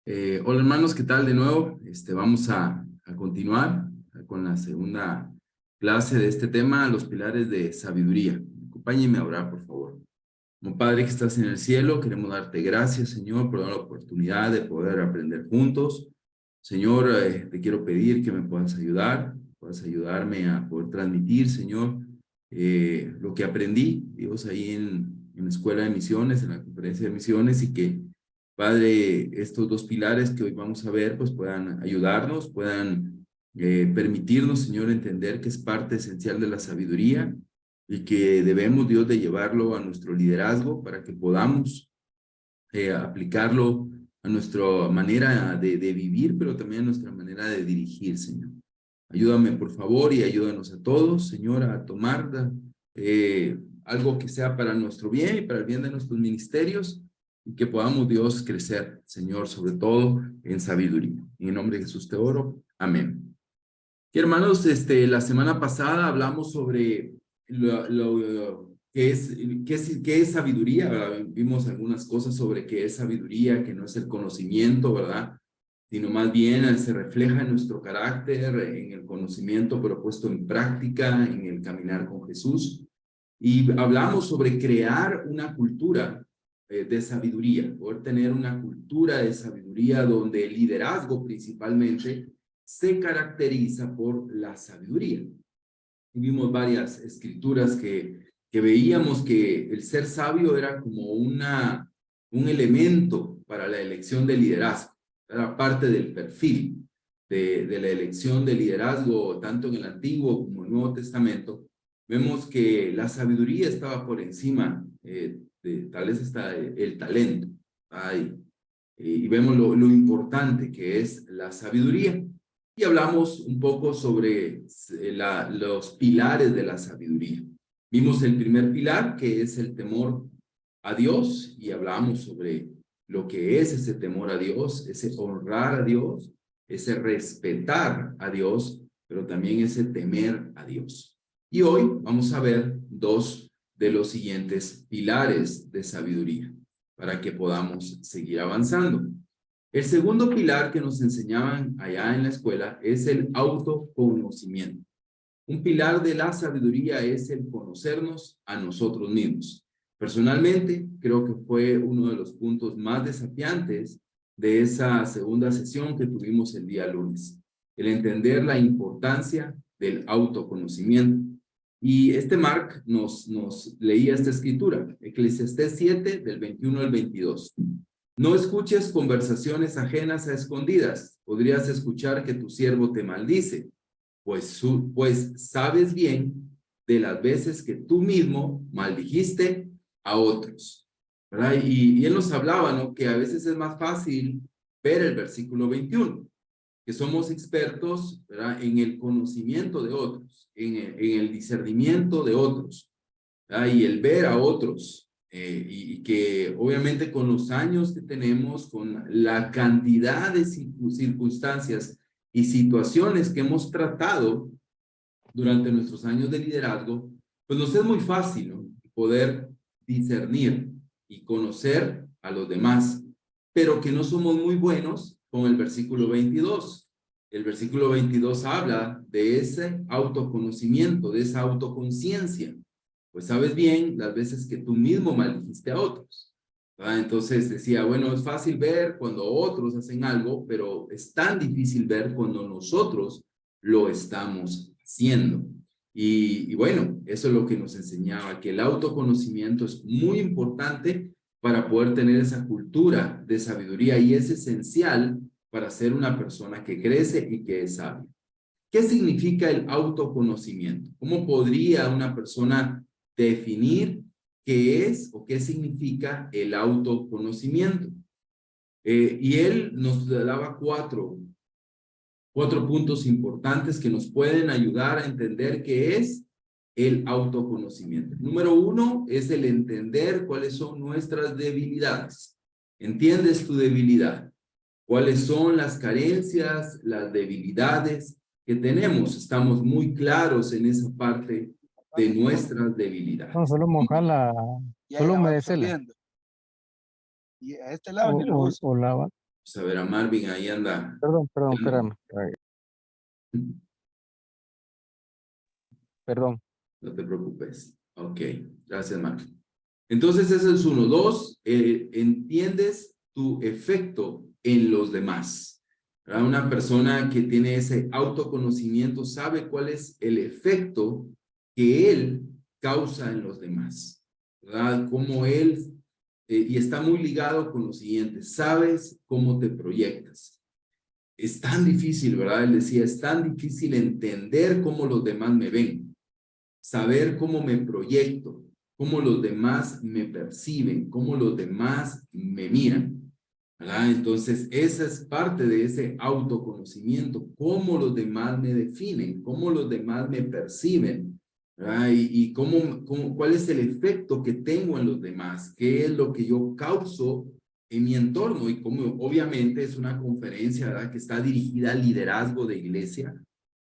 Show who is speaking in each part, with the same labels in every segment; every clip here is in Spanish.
Speaker 1: Hola hermanos, ¿qué tal de nuevo? Vamos a continuar con la segunda clase de este tema, los pilares de sabiduría. Acompáñenme a orar, por favor. Como Padre que estás en el cielo, queremos darte gracias, Señor, por dar la oportunidad de poder aprender juntos. Señor, te quiero pedir que me puedas ayudarme a poder transmitir, Señor, lo que aprendí, Dios, ahí en la escuela de misiones, en la conferencia de misiones, y que Padre, estos dos pilares que hoy vamos a ver, pues puedan ayudarnos, puedan permitirnos, Señor, entender que es parte esencial de la sabiduría y que debemos, Dios, de llevarlo a nuestro liderazgo para que podamos aplicarlo a nuestra manera de vivir, pero también a nuestra manera de dirigir, Señor. Ayúdame, por favor, y ayúdanos a todos, Señor, a tomar algo que sea para nuestro bien y para el bien de nuestros ministerios y que podamos, Dios, crecer, Señor, sobre todo en sabiduría. En el nombre de Jesús te oro. Amén. Y hermanos, la semana pasada hablamos sobre qué es sabiduría, ¿verdad? Vimos algunas cosas sobre qué es sabiduría, que no es el conocimiento, ¿verdad? Sino más bien se refleja en nuestro carácter, en el conocimiento, pero puesto en práctica, en el caminar con Jesús. Y hablamos sobre crear una cultura de sabiduría, poder tener una cultura de sabiduría donde el liderazgo principalmente se caracteriza por la sabiduría. Y vimos varias escrituras que veíamos que el ser sabio era como un elemento para la elección de liderazgo, era parte del perfil de la elección de liderazgo, tanto en el Antiguo como en el Nuevo Testamento. Vemos que la sabiduría estaba por encima de tal vez hasta el talento. Ay, y vemos lo importante que es la sabiduría. Y hablamos un poco sobre los pilares de la sabiduría. Vimos el primer pilar, que es el temor a Dios, y hablamos sobre lo que es ese temor a Dios, ese honrar a Dios, ese respetar a Dios, pero también ese temer a Dios. Y hoy vamos a ver dos de los siguientes pilares de sabiduría para que podamos seguir avanzando. El segundo pilar que nos enseñaban allá en la escuela es el autoconocimiento. Un pilar de la sabiduría es el conocernos a nosotros mismos. Personalmente, creo que fue uno de los puntos más desafiantes de esa segunda sesión que tuvimos el día lunes. El entender la importancia del autoconocimiento. Y Mark nos leía esta escritura, Eclesiastés 7, del 21 al 22. No escuches conversaciones ajenas a escondidas. Podrías escuchar que tu siervo te maldice, pues sabes bien de las veces que tú mismo maldijiste a otros, ¿verdad? Y él nos hablaba, ¿no? Que a veces es más fácil ver el versículo 21, que somos expertos, ¿verdad? En el conocimiento de otros, en el discernimiento de otros, ¿verdad? Y el ver a otros, y que obviamente con los años que tenemos, con la cantidad de circunstancias y situaciones que hemos tratado durante nuestros años de liderazgo, pues nos es muy fácil, ¿no? Poder discernir y conocer a los demás, pero que no somos muy buenos con el versículo 22. El versículo 22 habla de ese autoconocimiento, de esa autoconciencia. Pues sabes bien las veces que tú mismo maldijiste a otros. ¿Verdad? Entonces decía, bueno, es fácil ver cuando otros hacen algo, pero es tan difícil ver cuando nosotros lo estamos haciendo. Y bueno, eso es lo que nos enseñaba, que el autoconocimiento es muy importante para poder tener esa cultura de sabiduría y es esencial para ser una persona que crece y que es sabia. ¿Qué significa el autoconocimiento? ¿Cómo podría una persona definir qué es o qué significa el autoconocimiento? Y él nos daba cuatro puntos importantes que nos pueden ayudar a entender qué es el autoconocimiento. Número uno es el entender cuáles son nuestras debilidades. ¿Entiendes tu debilidad? ¿Cuáles son las carencias, las debilidades que tenemos? Estamos muy claros en esa parte de nuestras
Speaker 2: No,
Speaker 1: debilidades.
Speaker 2: solo mojarla,
Speaker 3: Y ahí
Speaker 2: solo
Speaker 3: la va
Speaker 2: humedecela
Speaker 3: absorbiendo. Y a este lado ni lo
Speaker 2: o,
Speaker 3: usa.
Speaker 2: o lava.
Speaker 1: Pues a ver, a Marvin ahí anda.
Speaker 2: Perdón, espérame. Perdón.
Speaker 1: No te preocupes. Ok, gracias, Marvin. Entonces, ese es uno. Dos, entiendes tu efecto en los demás. ¿Verdad? Una persona que tiene ese autoconocimiento sabe cuál es el efecto que él causa en los demás. ¿Verdad? Cómo él, y está muy ligado con lo siguiente, sabes cómo te proyectas. Es tan difícil, ¿verdad? Él decía, es tan difícil entender cómo los demás me ven, saber cómo me proyecto, cómo los demás me perciben, cómo los demás me miran, ¿verdad? Entonces, esa es parte de ese autoconocimiento, cómo los demás me definen, cómo los demás me perciben, ¿verdad? Y cuál es el efecto que tengo en los demás, qué es lo que yo causo en mi entorno y como obviamente es una conferencia, ¿verdad? Que está dirigida al liderazgo de iglesia.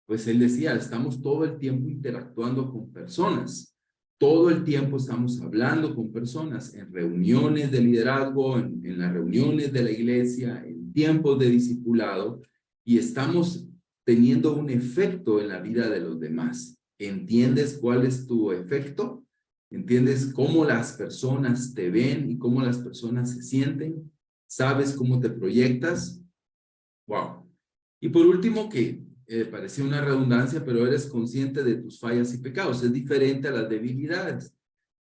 Speaker 1: Pues él decía, estamos todo el tiempo interactuando con personas, todo el tiempo estamos hablando con personas en reuniones de liderazgo, en las reuniones de la iglesia, en tiempos de discipulado, y estamos teniendo un efecto en la vida de los demás. ¿Entiendes cuál es tu efecto? ¿Entiendes cómo las personas te ven y cómo las personas se sienten? ¿Sabes cómo te proyectas? Wow. Y por último, que parecía una redundancia, pero eres consciente de tus fallas y pecados. Es diferente a las debilidades.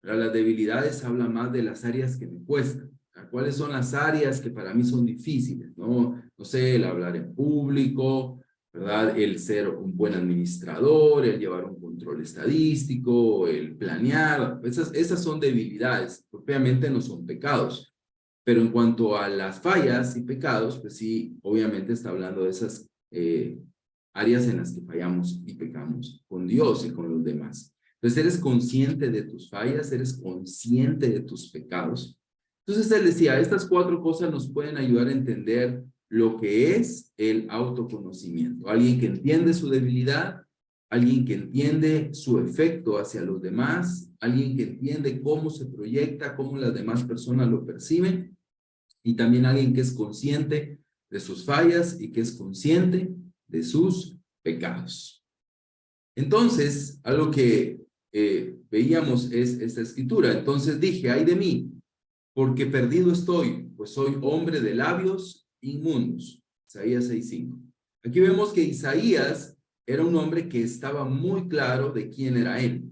Speaker 1: Para las debilidades habla más de las áreas que me cuestan. ¿Cuáles son las áreas que para mí son difíciles? No sé, el hablar en público, ¿verdad? El ser un buen administrador, el llevar un control estadístico, el planear. Esas son debilidades. Propiamente no son pecados. Pero en cuanto a las fallas y pecados, pues sí, obviamente está hablando de esas áreas en las que fallamos y pecamos con Dios y con los demás. Entonces, eres consciente de tus fallas, eres consciente de tus pecados. Entonces, él decía, estas cuatro cosas nos pueden ayudar a entender lo que es el autoconocimiento. Alguien que entiende su debilidad, alguien que entiende su efecto hacia los demás, alguien que entiende cómo se proyecta, cómo las demás personas lo perciben, y también alguien que es consciente de sus fallas y que es consciente de sus pecados. Entonces, algo que veíamos es esta escritura. Entonces dije, ay de mí, porque perdido estoy, pues soy hombre de labios inmundos. Isaías 6:5. Aquí vemos que Isaías era un hombre que estaba muy claro de quién era él.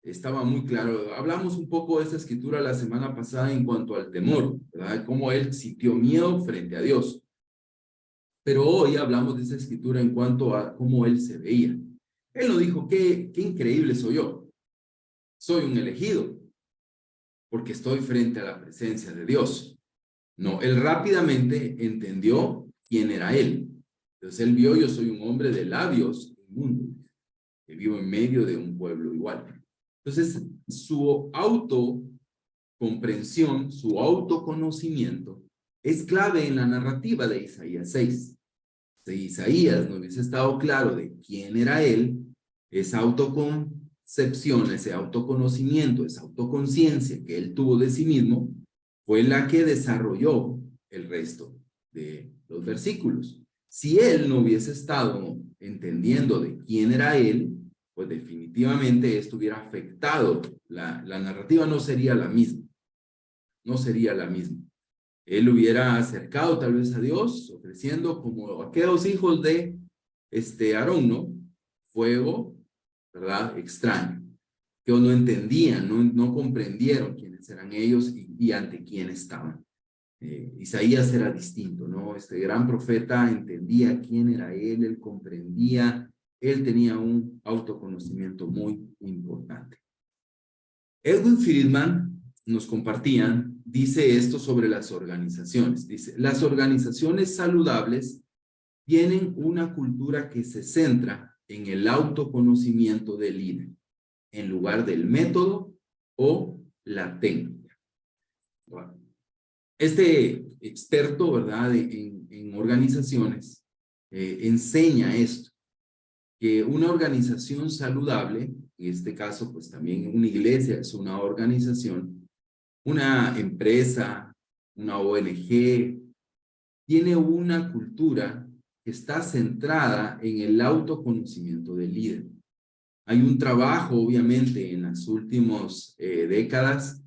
Speaker 1: Estaba muy claro. Hablamos un poco de esta escritura la semana pasada en cuanto al temor, ¿verdad? Cómo él sintió miedo frente a Dios. Pero hoy hablamos de esa escritura en cuanto a cómo él se veía. Él no dijo, qué increíble soy yo. Soy un elegido, porque estoy frente a la presencia de Dios. No, él rápidamente entendió quién era él. Entonces él vio, yo soy un hombre de labios inmundos, que vivo en medio de un pueblo igual. Entonces, su autocomprensión, su autoconocimiento, es clave en la narrativa de Isaías 6. Si Isaías no hubiese estado claro de quién era él, esa autoconcepción, ese autoconocimiento, esa autoconciencia que él tuvo de sí mismo, fue la que desarrolló el resto de los versículos. Si él no hubiese estado entendiendo de quién era él, pues definitivamente esto hubiera afectado, la narrativa no sería la misma, no sería la misma. Él hubiera acercado tal vez a Dios, ofreciendo como aquellos hijos de Aarón, ¿no? Fuego, ¿verdad? Extraño, que no entendían, no comprendieron quiénes eran ellos y ante quién estaban. Isaías era distinto, ¿no? Este gran profeta entendía quién era él comprendía, él tenía un autoconocimiento muy importante. Edwin Friedman nos compartían, dice esto sobre las organizaciones. Dice, las organizaciones saludables tienen una cultura que se centra en el autoconocimiento del líder, en lugar del método o la técnica. Bueno, este experto, ¿verdad?, en organizaciones, enseña esto, que una organización saludable, en este caso, pues también una iglesia es una organización, una empresa, una ONG, tiene una cultura que está centrada en el autoconocimiento del líder. Hay un trabajo, obviamente, en las últimas décadas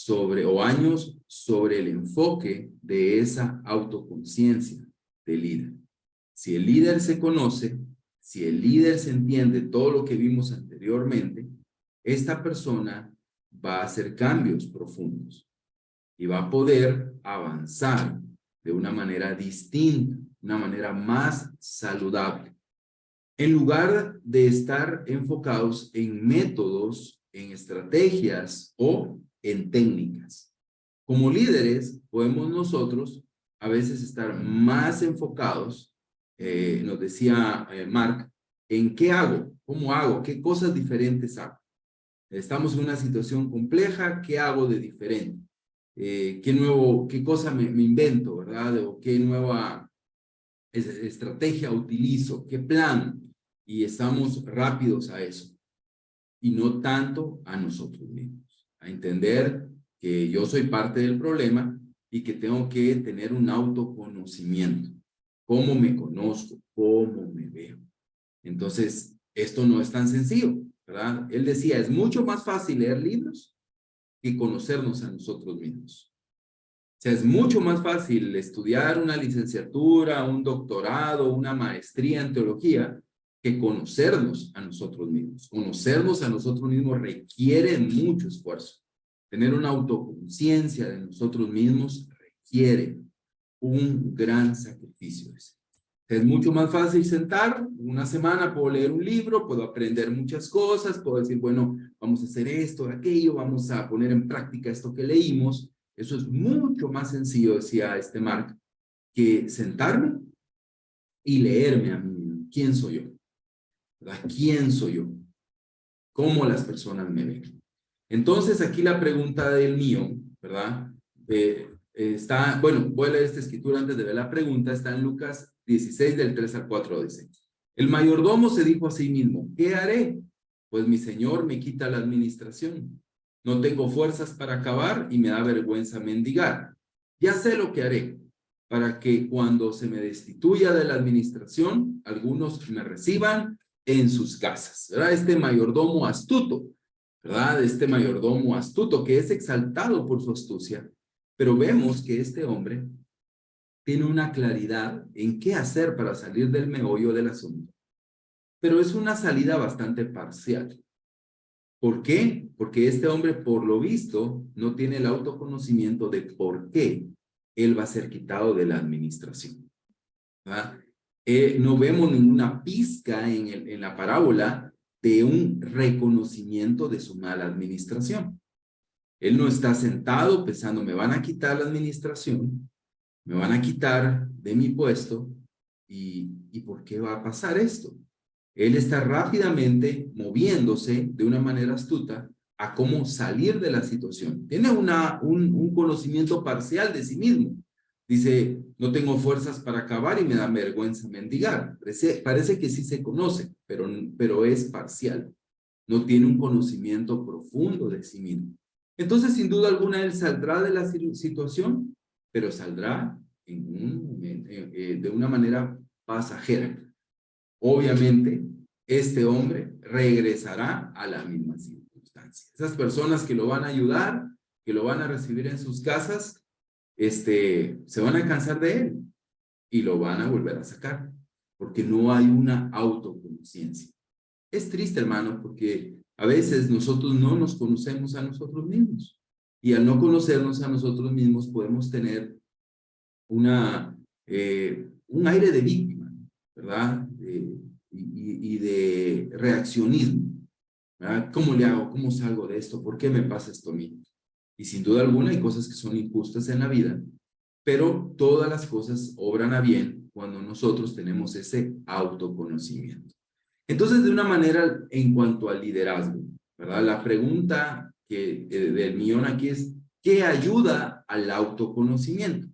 Speaker 1: o años sobre el enfoque de esa autoconciencia del líder. Si el líder se conoce, si el líder se entiende todo lo que vimos anteriormente, esta persona va a hacer cambios profundos y va a poder avanzar de una manera distinta, una manera más saludable. En lugar de estar enfocados en métodos, en estrategias o en técnicas. Como líderes, podemos nosotros a veces estar más enfocados, nos decía Mark, en qué hago, cómo hago, qué cosas diferentes hago. Estamos en una situación compleja, ¿qué hago de diferente? ¿Qué cosa me invento, verdad? O qué nueva estrategia utilizo, qué plan, y estamos rápidos a eso, y no tanto a nosotros mismos, a entender que yo soy parte del problema y que tengo que tener un autoconocimiento, cómo me conozco, cómo me veo. Entonces, esto no es tan sencillo, ¿verdad? Él decía, es mucho más fácil leer libros que conocernos a nosotros mismos. O sea, es mucho más fácil estudiar una licenciatura, un doctorado, una maestría en teología, que conocernos a nosotros mismos. Conocernos a nosotros mismos requiere mucho esfuerzo. Tener una autoconciencia de nosotros mismos requiere un gran sacrificio. Es mucho más fácil sentar, una semana puedo leer un libro, puedo aprender muchas cosas, puedo decir, bueno, vamos a hacer esto, aquello, vamos a poner en práctica esto que leímos. Eso es mucho más sencillo, decía Mark, que sentarme y leerme a mí mismo. ¿Quién soy yo? ¿Verdad? ¿Quién soy yo? ¿Cómo las personas me ven? Entonces, aquí la pregunta del mío, ¿verdad? Bueno, voy a leer esta escritura antes de ver la pregunta. Está en Lucas 16, del 3 al 4, dice. El mayordomo se dijo a sí mismo, ¿qué haré? Pues mi señor me quita la administración. No tengo fuerzas para acabar y me da vergüenza mendigar. Ya sé lo que haré para que cuando se me destituya de la administración, algunos me reciban en sus casas. ¿Verdad? Este mayordomo astuto, ¿verdad? Este mayordomo astuto que es exaltado por su astucia, pero vemos que este hombre tiene una claridad en qué hacer para salir del meollo del asunto. Pero es una salida bastante parcial. ¿Por qué? Porque este hombre, por lo visto, no tiene el autoconocimiento de por qué él va a ser quitado de la administración. ¿Verdad? No vemos ninguna pizca en la parábola de un reconocimiento de su mala administración. Él no está sentado pensando, me van a quitar la administración, me van a quitar de mi puesto, ¿y por qué va a pasar esto? Él está rápidamente moviéndose de una manera astuta a cómo salir de la situación. Tiene un conocimiento parcial de sí mismo. Dice, no tengo fuerzas para acabar y me da vergüenza mendigar. Parece que sí se conoce, pero es parcial. No tiene un conocimiento profundo de sí mismo. Entonces, sin duda alguna, él saldrá de la situación, pero saldrá de una manera pasajera. Obviamente, este hombre regresará a la misma circunstancia. Esas personas que lo van a ayudar, que lo van a recibir en sus casas, se van a cansar de él y lo van a volver a sacar, porque no hay una autoconciencia. Es triste, hermano, porque a veces nosotros no nos conocemos a nosotros mismos. Y al no conocernos a nosotros mismos podemos tener un aire de víctima, ¿verdad? Y de reaccionismo, ¿verdad? ¿Cómo le hago? ¿Cómo salgo de esto? ¿Por qué me pasa esto a mí? Y sin duda alguna hay cosas que son injustas en la vida, pero todas las cosas obran a bien cuando nosotros tenemos ese autoconocimiento. Entonces, de una manera, en cuanto al liderazgo, ¿verdad? La pregunta del millón aquí es, ¿qué ayuda al autoconocimiento?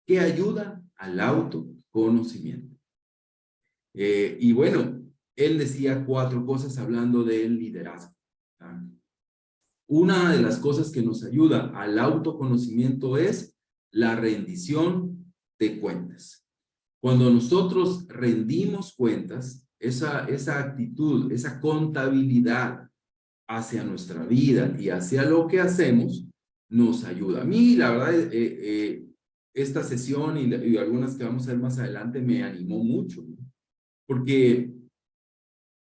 Speaker 1: ¿Qué ayuda al autoconocimiento? Y bueno, él decía 4 cosas hablando del liderazgo. ¿Ah? Una de las cosas que nos ayuda al autoconocimiento es la rendición de cuentas. Cuando nosotros rendimos cuentas, esa actitud, esa contabilidad hacia nuestra vida y hacia lo que hacemos, nos ayuda. A mí, la verdad, esta sesión y algunas que vamos a ver más adelante me animó mucho, ¿no? Porque,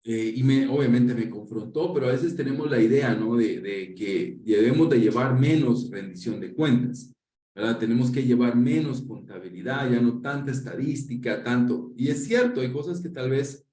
Speaker 1: obviamente me confrontó, pero a veces tenemos la idea, ¿no? De que debemos de llevar menos rendición de cuentas, ¿verdad? Tenemos que llevar menos contabilidad, ya no tanta estadística, tanto. Y es cierto, hay cosas que tal vez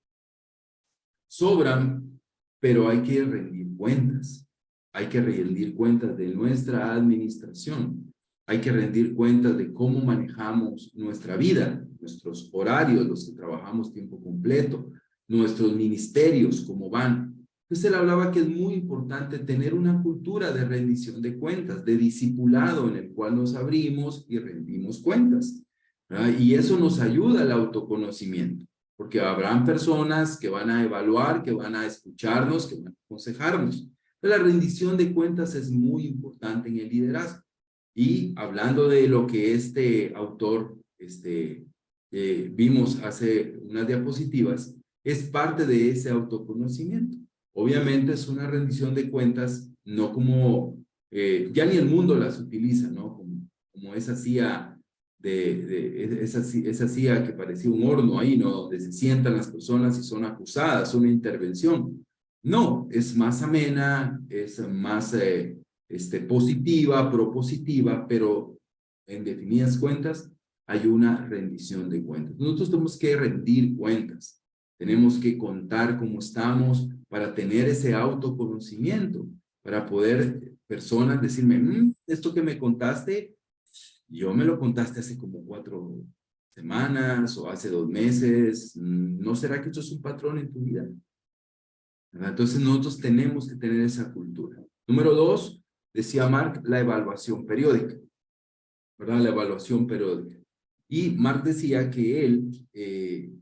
Speaker 1: sobran, pero hay que rendir cuentas. Hay que rendir cuentas de nuestra administración. Hay que rendir cuentas de cómo manejamos nuestra vida, nuestros horarios, los que trabajamos tiempo completo, nuestros ministerios, cómo van. Entonces él hablaba que es muy importante tener una cultura de rendición de cuentas, de discipulado en el cual nos abrimos y rendimos cuentas, ¿verdad? Y eso nos ayuda al autoconocimiento, porque habrán personas que van a evaluar, que van a escucharnos, que van a aconsejarnos. La rendición de cuentas es muy importante en el liderazgo. Y hablando de lo que este autor vimos hace unas diapositivas, es parte de ese autoconocimiento. Obviamente es una rendición de cuentas, no como, ya ni el mundo las utiliza, ¿no? Como esa CIA esa CIA que parecía un horno ahí, ¿no? Donde se sientan las personas y son acusadas, una intervención. No, es más amena, es más positiva, propositiva, pero en definidas cuentas hay una rendición de cuentas. Nosotros tenemos que rendir cuentas, tenemos que contar cómo estamos para tener ese autoconocimiento, para poder personas decirme, esto que me contaste, yo me lo contaste hace como 4 semanas o hace 2 meses, ¿no será que esto es un patrón en tu vida? ¿Verdad? Entonces nosotros tenemos que tener esa cultura. Número 2, decía Mark, la evaluación periódica, ¿verdad? La evaluación periódica. Y Mark decía que él,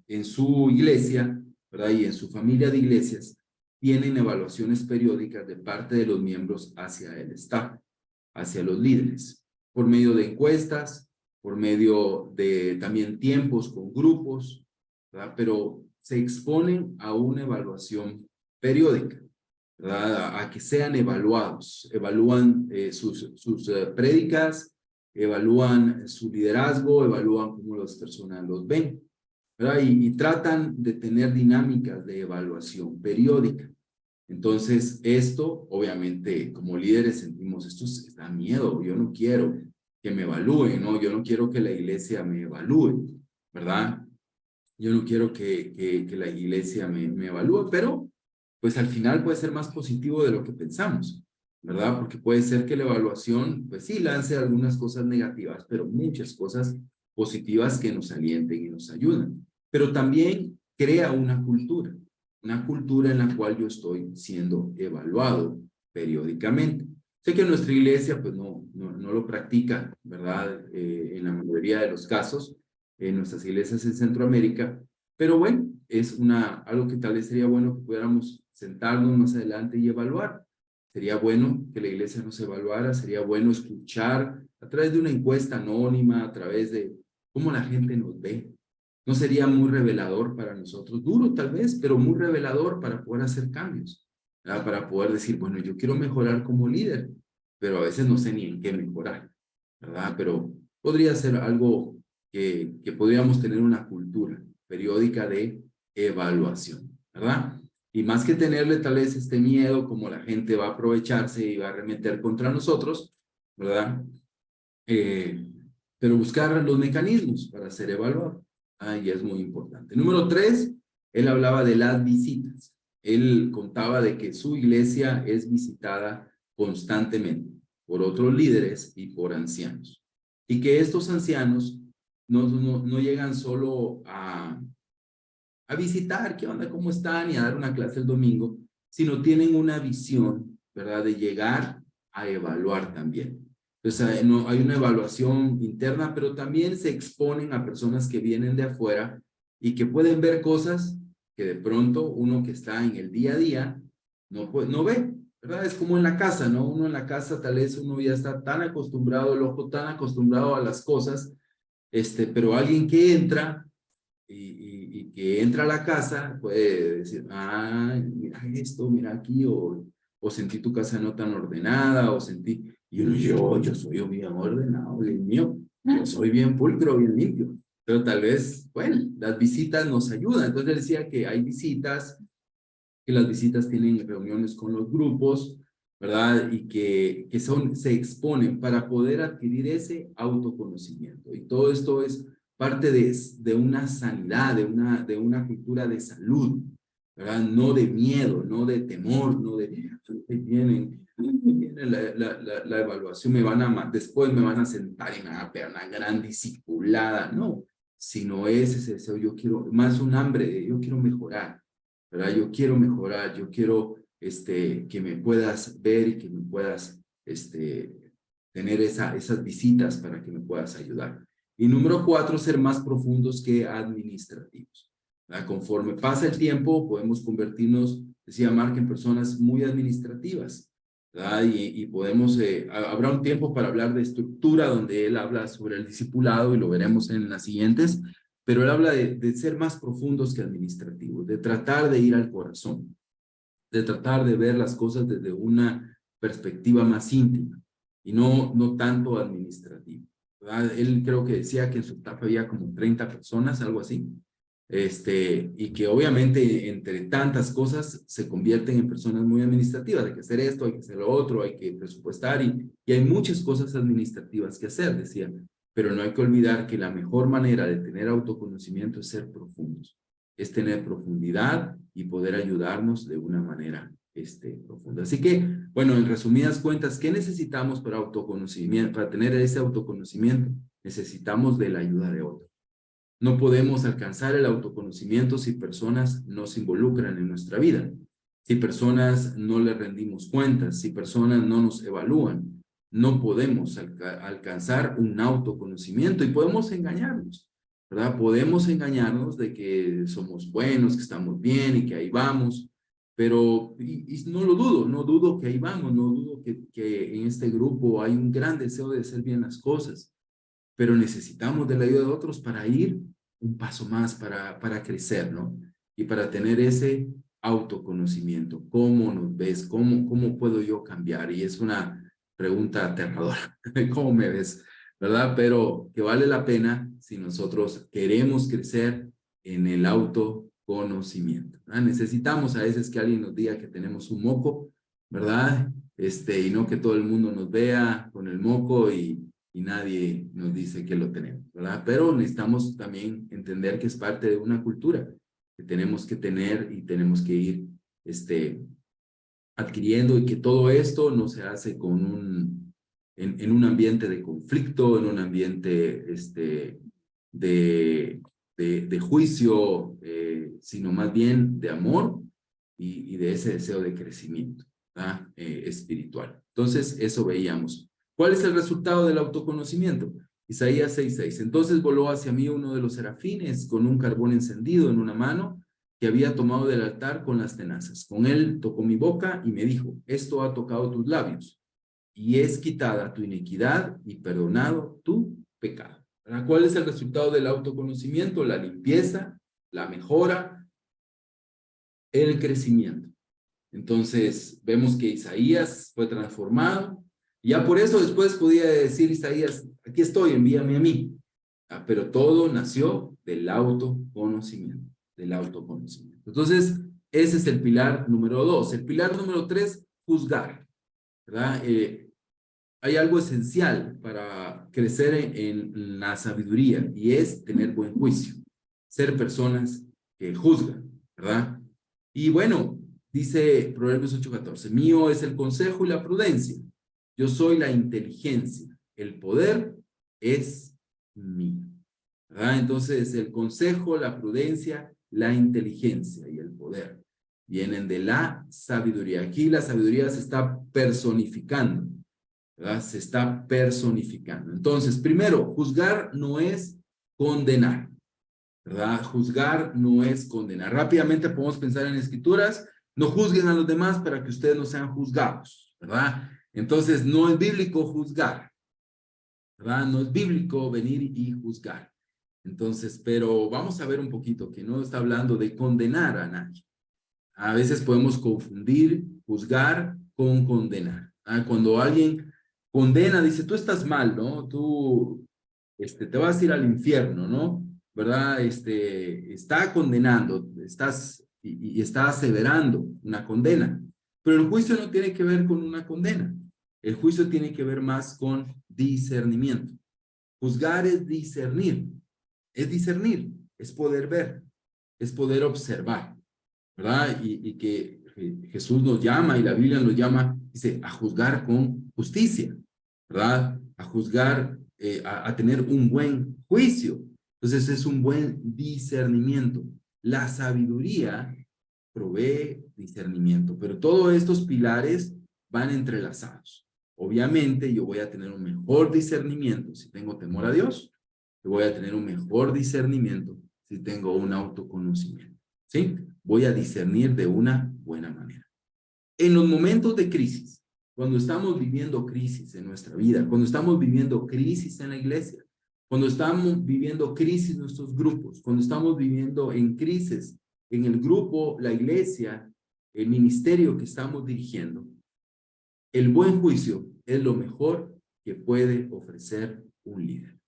Speaker 1: en su iglesia, ¿verdad? Y en su familia de iglesias, tienen evaluaciones periódicas de parte de los miembros hacia el staff, hacia los líderes, por medio de encuestas, por medio de también tiempos con grupos, ¿verdad? Pero se exponen a una evaluación periódica, ¿verdad? A que sean evaluados, evalúan sus prédicas, evalúan su liderazgo, evalúan cómo las personas los ven, ¿verdad? Y tratan de tener dinámicas de evaluación periódica. Entonces, esto, obviamente, como líderes sentimos, esto da miedo, yo no quiero que me evalúen, ¿no? Yo no quiero que la iglesia me evalúe, ¿verdad? Yo no quiero que la iglesia me evalúe, pero pues al final puede ser más positivo de lo que pensamos, ¿verdad? Porque puede ser que la evaluación, pues sí, lance algunas cosas negativas, pero muchas cosas positivas que nos alienten y nos ayudan. Pero también crea una cultura en la cual yo estoy siendo evaluado periódicamente. Sé que nuestra iglesia pues no lo practica, ¿verdad? En la mayoría de los casos, en nuestras iglesias en Centroamérica, pero bueno, es algo que tal vez sería bueno que pudiéramos sentarnos más adelante y evaluar. Sería bueno que la iglesia nos evaluara, sería bueno escuchar a través de una encuesta anónima, a través de cómo la gente nos ve. ¿No sería muy revelador para nosotros? Duro tal vez, pero muy revelador para poder hacer cambios, ¿verdad? Para poder decir, bueno, yo quiero mejorar como líder, pero a veces no sé ni en qué mejorar, ¿verdad? Pero podría ser algo que podríamos tener una cultura periódica de evaluación, ¿verdad? Y más que tenerle tal vez este miedo, como la gente va a aprovecharse y va a arremeter contra nosotros, ¿verdad? Pero buscar los mecanismos para ser evaluado. Y es muy importante. Número 3, él hablaba de las visitas. Él contaba de que su iglesia es visitada constantemente por otros líderes y por ancianos. Y que estos ancianos no llegan solo a visitar, qué onda, cómo están y a dar una clase el domingo, sino tienen una visión, ¿verdad? De llegar a evaluar también. Entonces, hay una evaluación interna, pero también se exponen a personas que vienen de afuera y que pueden ver cosas que de pronto uno que está en el día a día no ve, ¿verdad? Es como en la casa, ¿no? Uno en la casa tal vez uno ya está tan acostumbrado, el ojo tan acostumbrado a las cosas pero alguien que entra y que entra a la casa puede decir, ah, mira esto, mira aquí, o sentí tu casa no tan ordenada, o sentí, y uno, yo soy bien ordenado, Dios mío, yo soy bien pulcro, bien limpio. Pero tal vez, bueno, las visitas nos ayudan. Entonces él decía que hay visitas, que las visitas tienen reuniones con los grupos, ¿verdad? Y que se exponen para poder adquirir ese autoconocimiento. Y todo esto es parte de una sanidad, de una cultura de salud, ¿verdad? No de miedo, no de temor, no de, viene la evaluación, después me van a sentar y me van a pegar una gran discipulada, no, sino es ese deseo, yo quiero, más un hambre de, yo quiero mejorar, ¿verdad? Yo quiero mejorar, yo quiero que me puedas ver y que me puedas tener esas visitas para que me puedas ayudar. Y número 4, ser más profundos que administrativos. ¿Verdad? Conforme pasa el tiempo, podemos convertirnos, decía Mark, en personas muy administrativas, ¿verdad? Y podemos, habrá un tiempo para hablar de estructura, donde él habla sobre el discipulado, y lo veremos en las siguientes, pero él habla de ser más profundos que administrativos, de tratar de ir al corazón, de tratar de ver las cosas desde una perspectiva más íntima y no tanto administrativa, ¿verdad? Él creo que decía que en su etapa había como 30 personas, algo así, y que obviamente entre tantas cosas se convierten en personas muy administrativas, hay que hacer esto, hay que hacer lo otro, hay que presupuestar y hay muchas cosas administrativas que hacer, decía, pero no hay que olvidar que la mejor manera de tener autoconocimiento es ser profundos, es tener profundidad y poder ayudarnos de una manera profunda. Así que, bueno, en resumidas cuentas, ¿qué necesitamos para autoconocimiento, para tener ese autoconocimiento? Necesitamos de la ayuda de otros. No podemos alcanzar el autoconocimiento si personas no se involucran en nuestra vida, si personas no le rendimos cuentas, si personas no nos evalúan. No podemos alcanzar un autoconocimiento y podemos engañarnos, ¿verdad? Podemos engañarnos de que somos buenos, que estamos bien y que ahí vamos, pero y no lo dudo, no dudo que ahí vamos, no dudo que en este grupo hay un gran deseo de hacer bien las cosas, pero necesitamos de la ayuda de otros para ir un paso más, para crecer, ¿no? Y para tener ese autoconocimiento. ¿Cómo nos ves? ¿Cómo puedo yo cambiar? Y es una pregunta aterradora. ¿Cómo me ves? ¿Verdad? Pero que vale la pena si nosotros queremos crecer en el autoconocimiento, ¿verdad? Necesitamos a veces que alguien nos diga que tenemos un moco, ¿verdad? Y no que todo el mundo nos vea con el moco y nadie nos dice que lo tenemos, ¿verdad? Pero necesitamos también entender que es parte de una cultura que tenemos que tener y tenemos que ir adquiriendo, y que todo esto no se hace en un ambiente de conflicto, en un ambiente de juicio, sino más bien de amor y de ese deseo de crecimiento, ¿verdad? Espiritual. Entonces, eso veíamos. ¿Cuál es el resultado del autoconocimiento? Isaías 6:6. Entonces voló hacia mí uno de los serafines con un carbón encendido en una mano que había tomado del altar con las tenazas. Con él tocó mi boca y me dijo, esto ha tocado tus labios y es quitada tu iniquidad y perdonado tu pecado. ¿Verdad? ¿Cuál es el resultado del autoconocimiento? La limpieza, la mejora, el crecimiento. Entonces, vemos que Isaías fue transformado. Y ya por eso después podía decir Isaías, aquí estoy, envíame a mí. Pero todo nació del autoconocimiento, del autoconocimiento. Entonces, ese es el pilar número 2. El pilar número 3, juzgar, ¿verdad? Hay algo esencial para crecer en la sabiduría y es tener buen juicio, ser personas que juzgan, ¿verdad? Y bueno, dice Proverbios 8:14, mío es el consejo y la prudencia, yo soy la inteligencia, el poder es mío, ¿verdad? Entonces el consejo, la prudencia, la inteligencia y el poder vienen de la sabiduría. Aquí la sabiduría se está personificando, ¿verdad? Se está personificando. Entonces, primero, juzgar no es condenar, ¿verdad? Juzgar no es condenar. Rápidamente podemos pensar en escrituras, no juzguen a los demás para que ustedes no sean juzgados, ¿verdad? Entonces, no es bíblico juzgar, ¿verdad? No es bíblico venir y juzgar. Entonces, pero vamos a ver un poquito que no está hablando de condenar a nadie. A veces podemos confundir juzgar con condenar. Cuando alguien condena, dice, tú estás mal, ¿no? Tú te vas a ir al infierno, ¿no? ¿Verdad? Está condenando, y está aseverando una condena. Pero el juicio no tiene que ver con una condena. El juicio tiene que ver más con discernimiento. Juzgar es discernir, es poder ver, es poder observar, ¿verdad? Y que Jesús nos llama y la Biblia nos llama, dice, a juzgar con justicia, ¿verdad? A juzgar, a tener un buen juicio. Entonces es un buen discernimiento. La sabiduría provee discernimiento, pero todos estos pilares van entrelazados. Obviamente yo voy a tener un mejor discernimiento si tengo temor a Dios, yo voy a tener un mejor discernimiento si tengo un autoconocimiento, ¿sí? Voy a discernir de una buena manera. En los momentos de crisis, cuando estamos viviendo crisis en nuestra vida, cuando estamos viviendo crisis en la iglesia, cuando estamos viviendo crisis en nuestros grupos, cuando estamos viviendo en crisis en el grupo, la iglesia, el ministerio que estamos dirigiendo, el buen juicio es lo mejor que puede ofrecer un líder.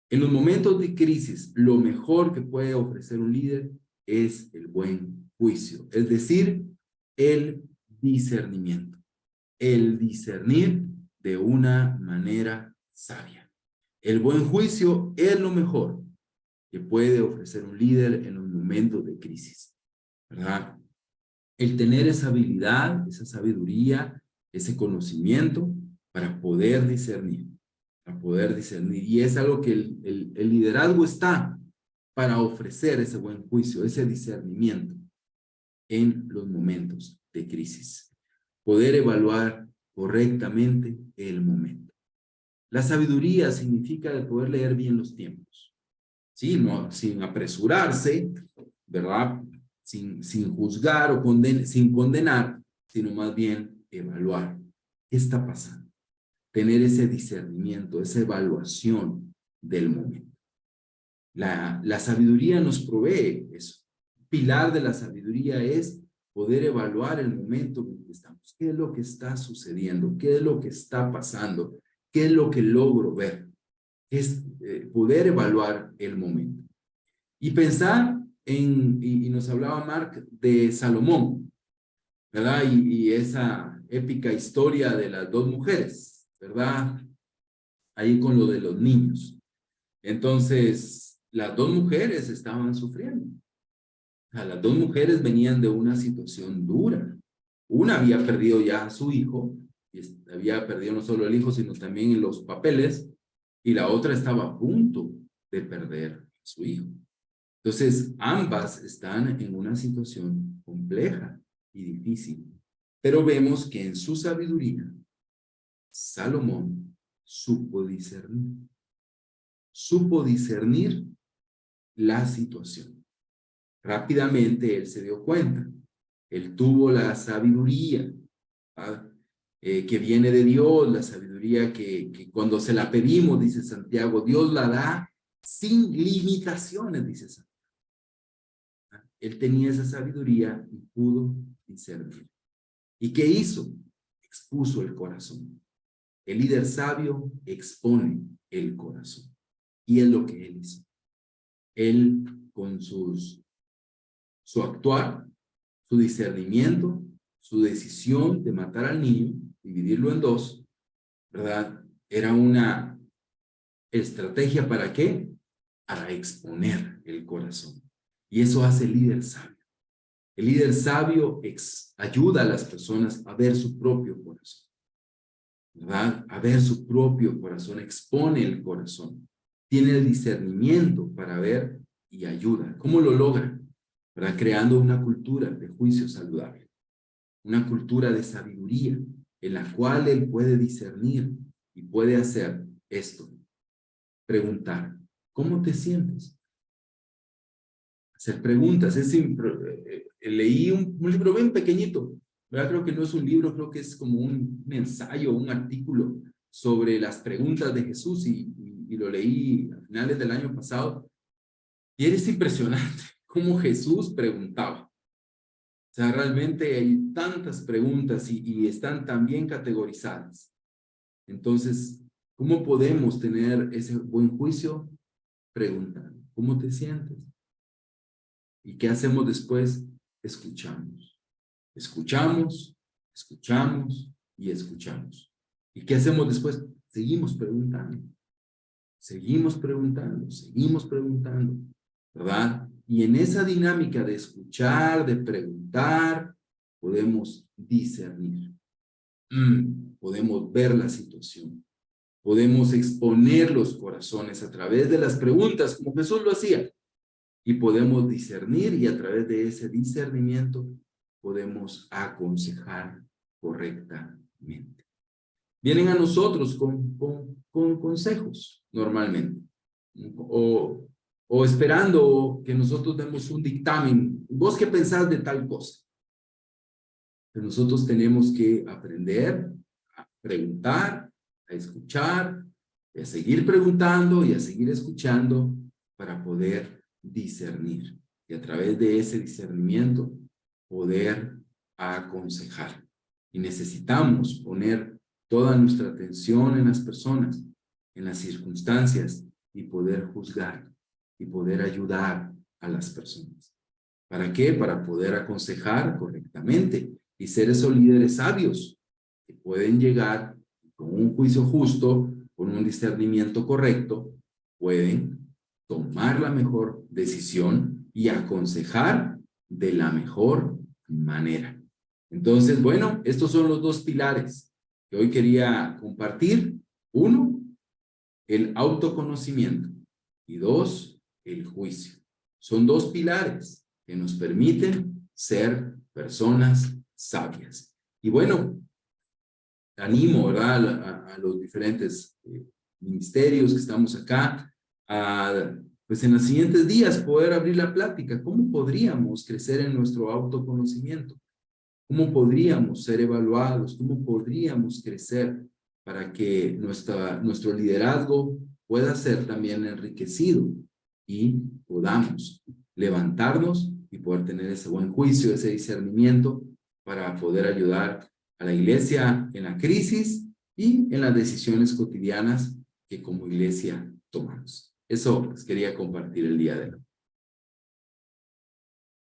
Speaker 1: En los momentos de crisis, lo mejor que puede ofrecer un líder es el buen juicio, es decir, el discernimiento, el discernir de una manera sabia. El buen juicio es lo mejor que puede ofrecer un líder en los momentos de crisis, ¿verdad? El tener esa habilidad, esa sabiduría, ese conocimiento para poder discernir, para poder discernir. Y es algo que el liderazgo está para ofrecer ese buen juicio, ese discernimiento en los momentos de crisis. Poder evaluar correctamente el momento. La sabiduría significa el poder leer bien los tiempos, ¿sí? No, sin apresurarse, ¿verdad? Sin juzgar o sin condenar, sino más bien evaluar qué está pasando. Tener ese discernimiento, esa evaluación del momento. La sabiduría nos provee eso. Pilar de la sabiduría es poder evaluar el momento en que estamos. ¿Qué es lo que está sucediendo? ¿Qué es lo que está pasando? ¿Qué es lo que logro ver? Es poder evaluar el momento. Y pensar y nos hablaba Mark de Salomón, ¿verdad? Y esa épica historia de las dos mujeres, ¿verdad? Ahí con lo de los niños. Entonces, las dos mujeres estaban sufriendo. Las dos mujeres venían de una situación dura. Una había perdido ya a su hijo, y había perdido no solo el hijo, sino también los papeles, y la otra estaba a punto de perder a su hijo. Entonces, ambas están en una situación compleja y difícil. Pero vemos que en su sabiduría, Salomón supo discernir. Supo discernir la situación. Rápidamente él se dio cuenta. Él tuvo la sabiduría, ¿verdad? Que viene de Dios, la sabiduría que cuando se la pedimos, dice Santiago, Dios la da sin limitaciones, dice Santiago. Él tenía esa sabiduría y pudo discernir. ¿Y qué hizo? Expuso el corazón. El líder sabio expone el corazón. Y es lo que él hizo. Él, con su actuar, su discernimiento, su decisión de matar al niño, dividirlo en dos, ¿verdad? Era una estrategia ¿para qué? Para exponer el corazón. Y eso hace el líder sabio. El líder sabio ayuda a las personas a ver su propio corazón, ¿verdad? A ver su propio corazón, expone el corazón. Tiene el discernimiento para ver y ayuda. ¿Cómo lo logra? ¿Verdad? Creando una cultura de juicio saludable. Una cultura de sabiduría en la cual él puede discernir y puede hacer esto. Preguntar, ¿cómo te sientes? Hacer preguntas. Leí un libro bien pequeñito, ¿verdad? Creo que no es un libro, creo que es como un ensayo, un artículo sobre las preguntas de Jesús y lo leí a finales del año pasado. Y es impresionante cómo Jesús preguntaba. O sea, realmente hay tantas preguntas y están tan bien categorizadas. Entonces, ¿cómo podemos tener ese buen juicio? Preguntando, ¿cómo te sientes? ¿Y qué hacemos después? Escuchamos. Escuchamos, escuchamos y escuchamos. ¿Y qué hacemos después? Seguimos preguntando. Seguimos preguntando, seguimos preguntando, ¿verdad? Y en esa dinámica de escuchar, de preguntar, podemos discernir. Podemos ver la situación. Podemos exponer los corazones a través de las preguntas, como Jesús lo hacía. Y podemos discernir y a través de ese discernimiento podemos aconsejar correctamente. Vienen a nosotros con consejos normalmente. O esperando que nosotros demos un dictamen. ¿Vos qué pensás de tal cosa? Pero nosotros tenemos que aprender a preguntar, a escuchar, a seguir preguntando y a seguir escuchando para poder discernir. Y a través de ese discernimiento poder aconsejar. Y necesitamos poner toda nuestra atención en las personas, en las circunstancias y poder juzgar y poder ayudar a las personas. ¿Para qué? Para poder aconsejar correctamente y ser esos líderes sabios que pueden llegar con un juicio justo, con un discernimiento correcto, pueden tomar la mejor decisión y aconsejar de la mejor manera. Entonces, bueno, estos son los dos pilares que hoy quería compartir. Uno, el autoconocimiento y dos, el juicio. Son dos pilares que nos permiten ser personas sabias. Y bueno, animo, ¿verdad? A los diferentes ministerios que estamos acá, pues en los siguientes días poder abrir la plática. ¿Cómo podríamos crecer en nuestro autoconocimiento? ¿Cómo podríamos ser evaluados? ¿Cómo podríamos crecer para que nuestro liderazgo pueda ser también enriquecido y podamos levantarnos y poder tener ese buen juicio, ese discernimiento para poder ayudar a la iglesia en la crisis y en las decisiones cotidianas que como iglesia tomamos? Eso les quería compartir el día de hoy.